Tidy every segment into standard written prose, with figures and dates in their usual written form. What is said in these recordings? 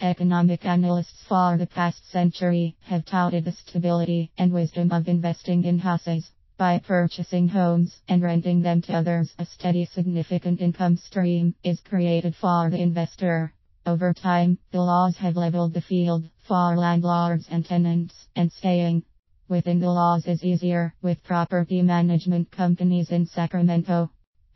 Economic analysts for the past century have touted the stability and wisdom of investing in houses. By purchasing homes and renting them to others, a steady, significant income stream is created for the investor. Over time, the laws have leveled the field for landlords and tenants, and staying within the laws is easier with property management companies in Sacramento.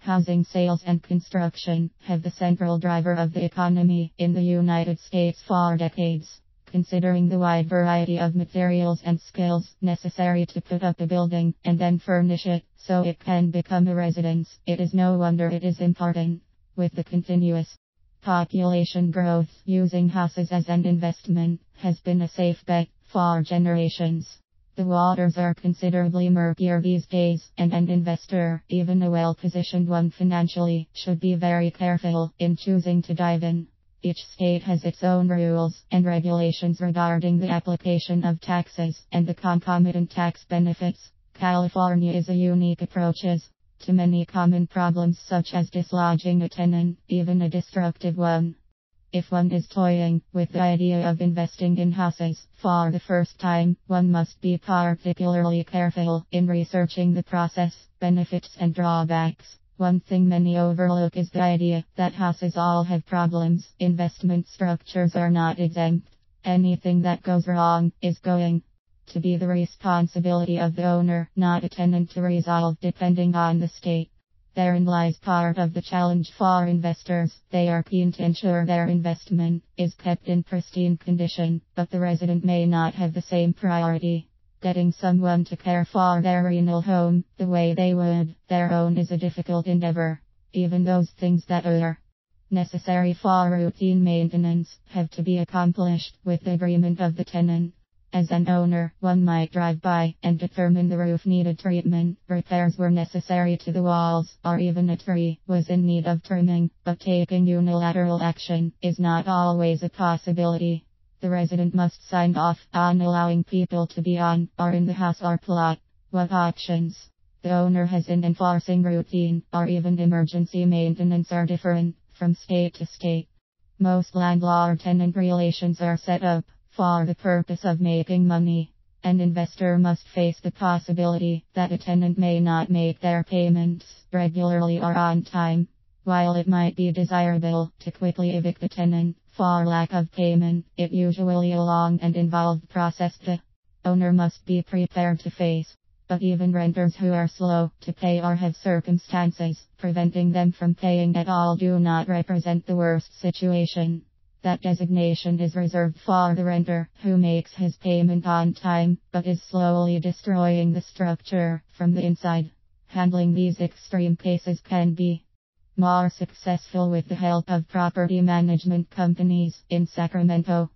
Housing sales and construction have the central driver of the economy in the United States for decades. Considering the wide variety of materials and skills necessary to put up a building and then furnish it so it can become a residence, it is no wonder it is important. With the continuous population growth, using houses as an investment has been a safe bet for generations. The waters are considerably murkier these days, and an investor, even a well-positioned one financially, should be very careful in choosing to dive in. Each state has its own rules and regulations regarding the application of taxes and the concomitant tax benefits. California is a unique approach to many common problems such as dislodging a tenant, even a destructive one. If one is toying with the idea of investing in houses for the first time, one must be particularly careful in researching the process, benefits and drawbacks. One thing many overlook is the idea that houses all have problems. Investment structures are not exempt. Anything that goes wrong is going to be the responsibility of the owner, not a tenant to resolve, depending on the state. Therein lies part of the challenge for investors. They are keen to ensure their investment is kept in pristine condition, but the resident may not have the same priority. Getting someone to care for their rental home the way they would their own is a difficult endeavor. Even those things that are necessary for routine maintenance have to be accomplished with the agreement of the tenant. As an owner, one might drive by and determine the roof needed treatment, repairs were necessary to the walls, or even a tree was in need of trimming, but taking unilateral action is not always a possibility. The resident must sign off on allowing people to be on or in the house or plot. What options the owner has in enforcing routine or even emergency maintenance are different from state to state. Most landlord-tenant relations are set up for the purpose of making money. An investor must face the possibility that a tenant may not make their payments regularly or on time. While it might be desirable to quickly evict a tenant for lack of payment, it usually a long and involved process the owner must be prepared to face. But even renters who are slow to pay or have circumstances preventing them from paying at all do not represent the worst situation. That designation is reserved for the renter who makes his payment on time, but is slowly destroying the structure from the inside. Handling these extreme cases can be more successful with the help of property management companies in Sacramento.